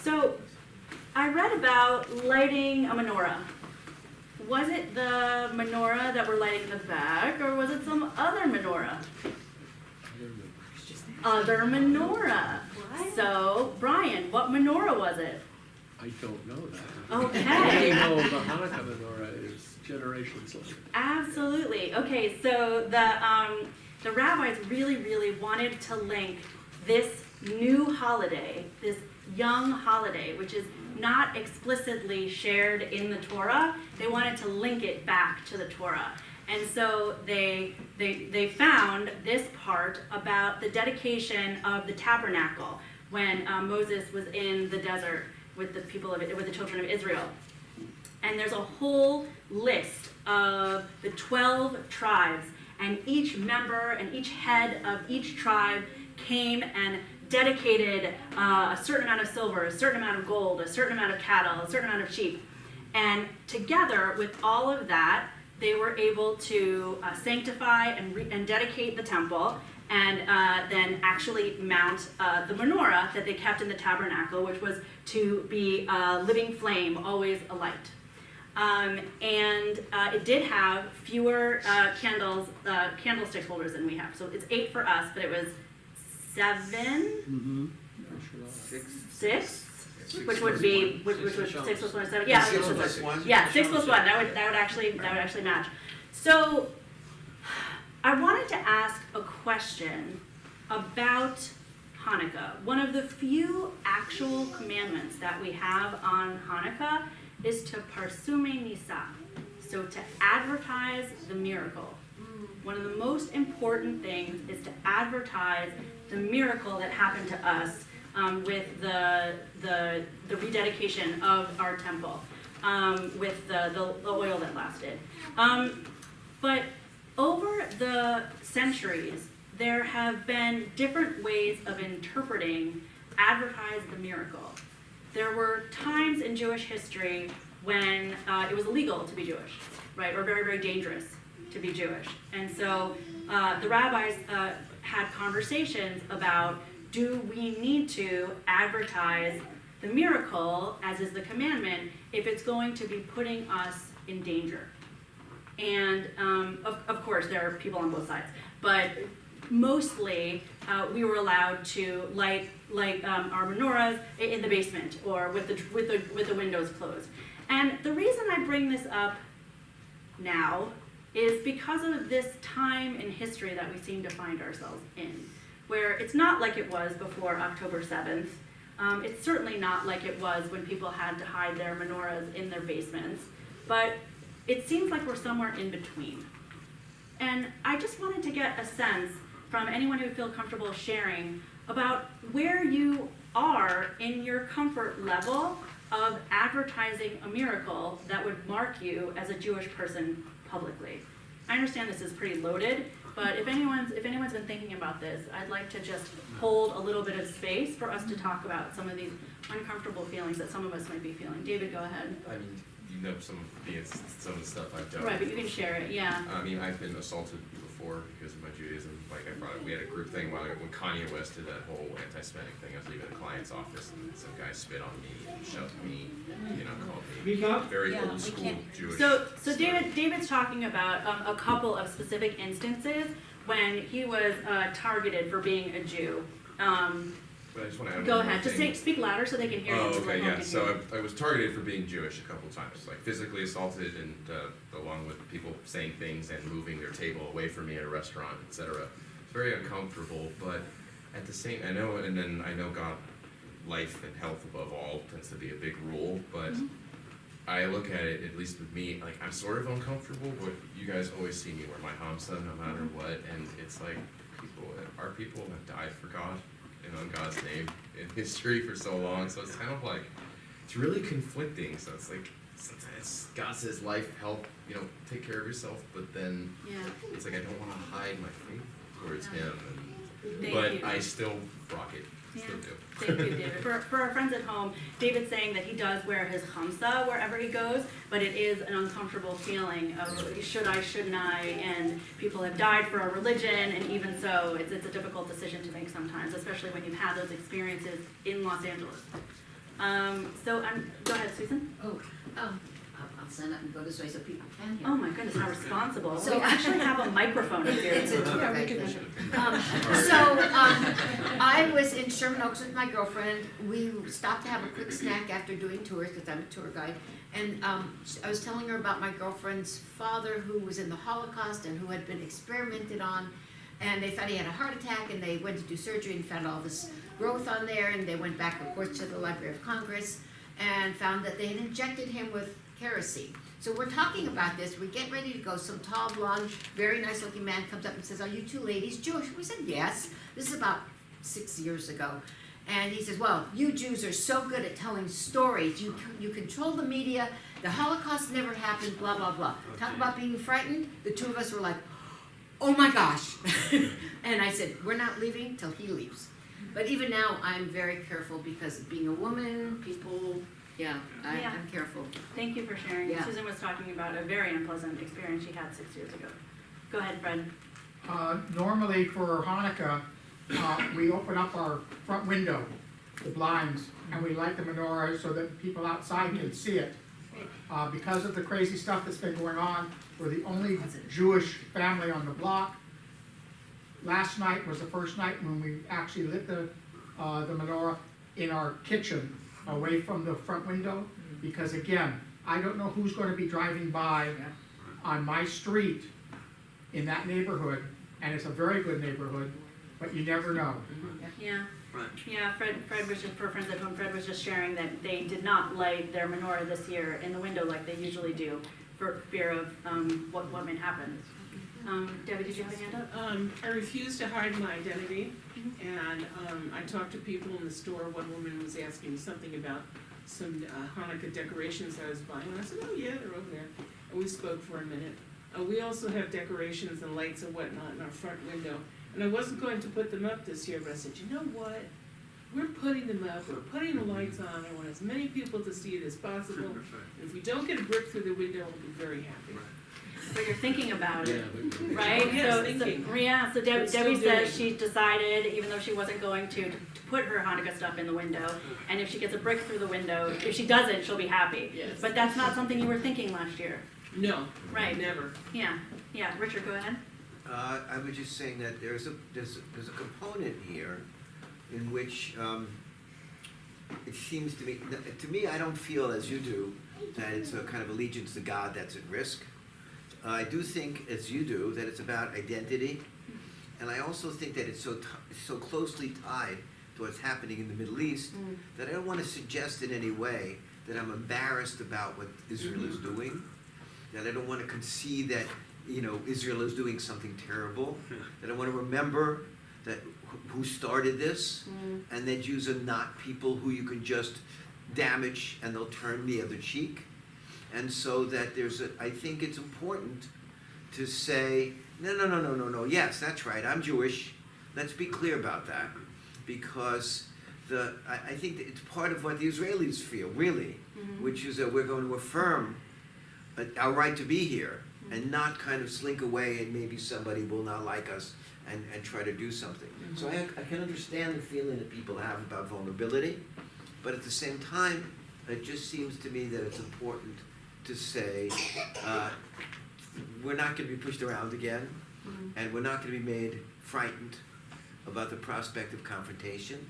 So I read about lighting a menorah. Was it the menorah that we're lighting in the back, or was it some other menorah? Other menorah. What? So, Brian, what menorah was it? I don't know that. Okay. I know the Hanukkah menorah is generations later. Absolutely. Okay, so the rabbis really wanted to link this new holiday, this young holiday, which is not explicitly shared in the Torah. They wanted to link it back to the Torah. And so they found this part about the dedication of the tabernacle when Moses was in the desert with the children of Israel. And there's a whole list of the 12 tribes, and each member and each head of each tribe came and dedicated a certain amount of silver, a certain amount of gold, a certain amount of cattle, a certain amount of sheep. And together with all of that, they were able to sanctify and dedicate the temple, and then actually mount the menorah that they kept in the tabernacle, which was to be a living flame, always alight. It did have fewer candlestick holders than we have. So it's 8 for us, but it was 7, 6, which would be, which was 6 plus 1 is 7. Yeah, 6 plus 1. Yeah, 6 plus 1. That would actually match. So I wanted to ask a question about Hanukkah. One of the few actual commandments that we have on Hanukkah is to parsume nisa, so to advertise the miracle. One of the most important things is to advertise the miracle that happened to us with the rededication of our temple, with the oil that lasted. But over the centuries, there have been different ways of interpreting advertise the miracle. There were times in Jewish history when it was illegal to be Jewish, right, or very dangerous to be Jewish. And so the rabbis had conversations about, do we need to advertise the miracle, as is the commandment, if it's going to be putting us in danger? And of course, there are people on both sides, but mostly we were allowed to light our menorahs in the basement or with the windows closed. And the reason I bring this up now is because of this time in history that we seem to find ourselves in, where it's not like it was before October 7th. It's certainly not like it was when people had to hide their menorahs in their basements, but it seems like we're somewhere in between. And I just wanted to get a sense from anyone who would feel comfortable sharing about where you are in your comfort level of advertising a miracle that would mark you as a Jewish person publicly. I understand this is pretty loaded, but if anyone's been thinking about this, I'd like to just hold a little bit of space for us to talk about some of these uncomfortable feelings that some of us might be feeling. David, go ahead. I mean, you know some of the stuff I've done. Right, but you can share it, yeah. I mean, I've been assaulted before because of my Judaism. Like I brought up, we had a group thing when Kanye West did that whole anti-Semitic thing. I was leaving a client's office and some guy spit on me, shoved me, called me very old school Jewish. So David's talking about a couple of specific instances when he was targeted for being a Jew. But I just want to add Go one more ahead. Just thing. speak louder so they can hear you. Oh, so okay, they yeah. can So hear you. I was targeted for being Jewish a couple times, like physically assaulted, and along with people saying things and moving their table away from me at a restaurant, etc. It's very uncomfortable, but at the same, I know God, life and health above all tends to be a big rule, but I look at it, at least with me, like I'm sort of uncomfortable, but you guys always see me wear my hamsa no matter what, and it's like our people have died for God and on God's name in history for so long, so it's kind of like, it's really conflicting. So it's like, sometimes God says life, health, take care of yourself, but then it's like I don't want to hide my faith towards Him, but I still rock it. Still do. Thank you, David. For our friends at home, David's saying that he does wear his hamsa wherever he goes, but it is an uncomfortable feeling of should I, shouldn't I, and people have died for our religion, and even so, it's a difficult decision to make sometimes, especially when you've had those experiences in Los Angeles. Go ahead, Susan. I'll stand up and go this way so people can hear. Oh my goodness, how responsible. So- We actually have a microphone here. It's a too. tour guide thing. I was in Sherman Oaks with my girlfriend. We stopped to have a quick snack after doing tours, because I'm a tour guide. And I was telling her about my girlfriend's father, who was in the Holocaust and who had been experimented on. And they thought he had a heart attack, and they went to do surgery and found all this growth on there. And they went back, of course, to the Library of Congress and found that they had injected him with kerosene. So we're talking about this, we get ready to go, some tall, blonde, very nice looking man comes up and says, "Are you two ladies Jewish?" We said, "Yes." This is about 6 years ago. And he says, "Well, you Jews are so good at telling stories, you control the media, the Holocaust never happened, blah, blah, blah." Talk about being frightened, the two of us were like, "Oh my gosh." And I said, "We're not leaving till he leaves." But even now, I'm very careful because being a woman, people, Yeah. I'm careful. Thank you for sharing. Yeah. Susan was talking about a very unpleasant experience she had 6 years ago. Go ahead, Fred. Normally for Hanukkah, we open up our front window, the blinds, and we light the menorah so that people outside can see it. Because of the crazy stuff that's been going on, we're the only Jewish family on the block. Last night was the first night when we actually lit the menorah in our kitchen, away from the front window, because again, I don't know who's gonna be driving by on my street in that neighborhood, and it's a very good neighborhood, but you never know. Yeah. Right. Yeah, Fred was just, for Friends at Home, Fred was just sharing that they did not light their menorah this year in the window like they usually do for fear of what might happen. Debbie, did you have a hand up? I refused to hide my identity, and I talked to people in the store. One woman was asking something about some Hanukkah decorations I was buying, and I said, "Oh yeah, they're over there." And we spoke for a minute. We also have decorations and lights and whatnot in our front window, and I wasn't going to put them up this year, but I said, "You know what? We're putting them up, we're putting the lights on, I want as many people to see it as possible, and if we don't get a brick through the window, we'll be very happy." So you're thinking about it, Yeah, right? Oh, yes, So thinking. yeah, so But still Debbie says doing. she decided, even though she wasn't going to put her Hanukkah stuff in the window, and if she gets a brick through the window, if she doesn't, she'll be happy. Yes. But that's not something you were thinking last year. No, Right. never. Yeah, Richard, go ahead. I was just saying that there's a component here in which it seems to me, I don't feel as you do, that it's a kind of allegiance to God that's at risk. I do think, as you do, that it's about identity, and I also think that it's so closely tied to what's happening in the Middle East that I don't want to suggest in any way that I'm embarrassed about what Israel is doing, that I don't want to concede that Israel is doing something terrible, that I want to remember that who started this, and that Jews are not people who you can just damage and they'll turn the other cheek. And so that I think it's important to say, no, yes, that's right, I'm Jewish, let's be clear about that. Because I think that it's part of what the Israelis feel, really, which is that we're going to affirm our right to be here, and not kind of slink away and maybe somebody will not like us and try to do something. So I can understand the feeling that people have about vulnerability, but at the same time, it just seems to me that it's important to say, we're not going to be pushed around again, and we're not going to be made frightened about the prospect of confrontation,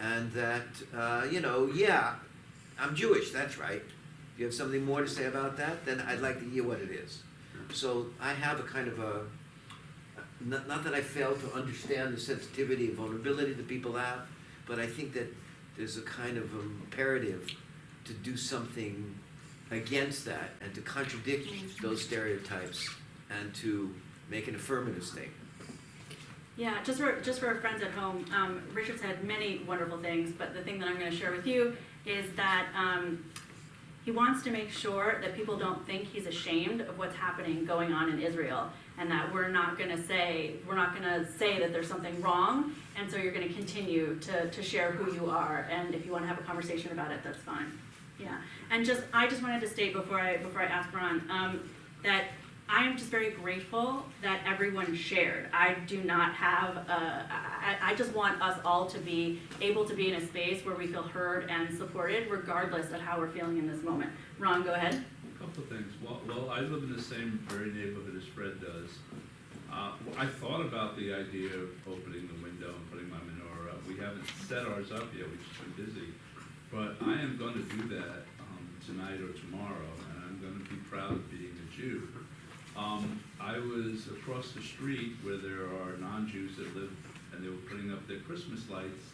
and that, I'm Jewish, that's right. If you have something more to say about that, then I'd like to hear what it is. So I have a kind of not that I fail to understand the sensitivity and vulnerability that people have, but I think that there's a kind of imperative to do something against that and to contradict those stereotypes and to make an affirmative statement. Yeah, just for friends at home, Richard said many wonderful things, but the thing that I'm going to share with you is that he wants to make sure that people don't think he's ashamed of what's going on in Israel, and that we're not going to say that there's something wrong, and so you're going to continue to share who you are, and if you want to have a conversation about it, that's fine. Yeah, and I just wanted to state before I ask Ron that I am just very grateful that everyone shared. I do not have, I just want us all to be able to be in a space where we feel heard and supported regardless of how we're feeling in this moment. Ron, go ahead. A couple of things. Well, I live in the same very neighborhood as Fred does. I thought about the idea of opening the window and putting my menorah up. We haven't set ours up yet, we've just been busy. But I am going to do that tonight or tomorrow, and I'm going to be proud of being a Jew. I was across the street where there are non-Jews that live, and they were putting up their Christmas lights,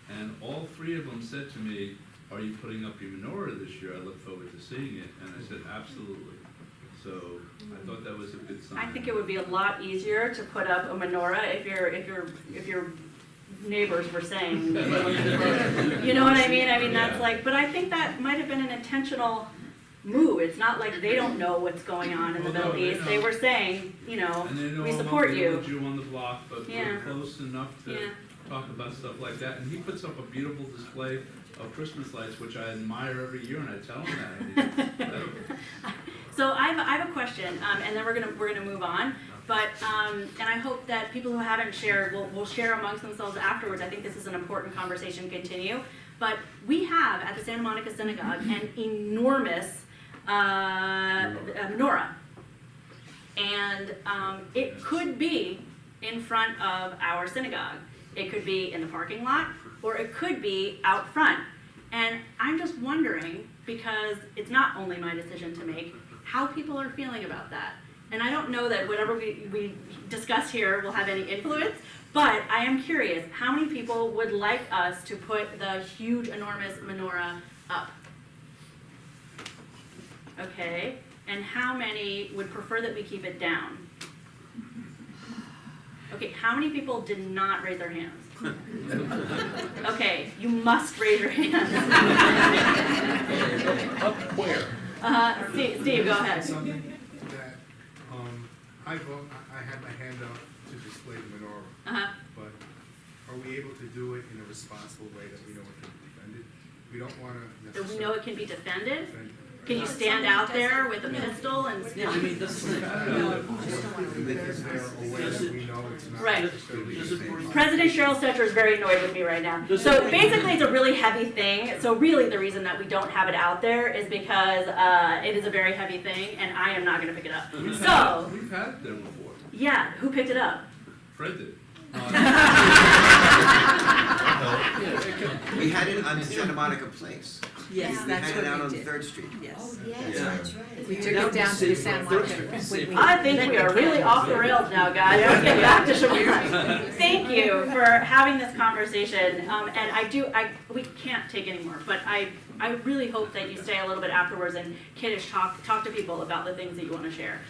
and all three of them said to me, "Are you putting up your menorah this year? I look forward to seeing it." And I said, "Absolutely." So I thought that was a good sign. I think it would be a lot easier to put up a menorah if your neighbors were saying, you know what I mean? I mean, that's like, but I think that might have been an intentional move. It's not like they don't know what's going on in the Well, no, Middle East. They were saying, you know, And they know we I'm support not the only you. Jew on the block, but Yeah. we're close enough to Yeah. talk about stuff like that. And he puts up a beautiful display of Christmas lights, which I admire every year, and I tell him that. So I have a question, and then we're gonna move on. But and I hope that people who haven't shared will share amongst themselves afterwards. I think this is an important conversation to continue. But we have at the Santa Monica Synagogue an enormous menorah, and it could be in front of our synagogue. It could be in the parking lot, or it could be out front. And I'm just wondering, because it's not only my decision to make, how people are feeling about that. And I don't know that whatever we discuss here will have any influence, but I am curious, how many people would like us to put the huge, enormous menorah up? Okay, and how many would prefer that we keep it down? Okay, how many people did not raise their hands? Okay, you must raise your hands. Up where? Steve, go ahead. Something that, I had my hand up to display the menorah, Uh-huh. but are we able to do it in a responsible way that we know it can be defended? We don't wanna Do necessarily. we know it can be defended? defend it. Can you stand out there with a pistol and? Is there a way that we know it's not Right. necessarily defended? President Cheryl Stetcher is very annoyed with me right now. So basically, it's a really heavy thing. So really, the reason that we don't have it out there is because it is a very heavy thing, and I am not going to pick it up. So We've had it there before. yeah, who picked it up? Fred did. We had it on Santa Monica Place. Yes, We that's had what it out we on did. 3rd Street. Yes. Oh, yes, Yeah. that's right. We took it down to the San Monica. I think we are really off the rails now, guys. Let's get back to Shabbat. Thank you for having this conversation. And we can't take any more, but I really hope that you stay a little bit afterwards and Kiddush talk to people about the things that you want to share.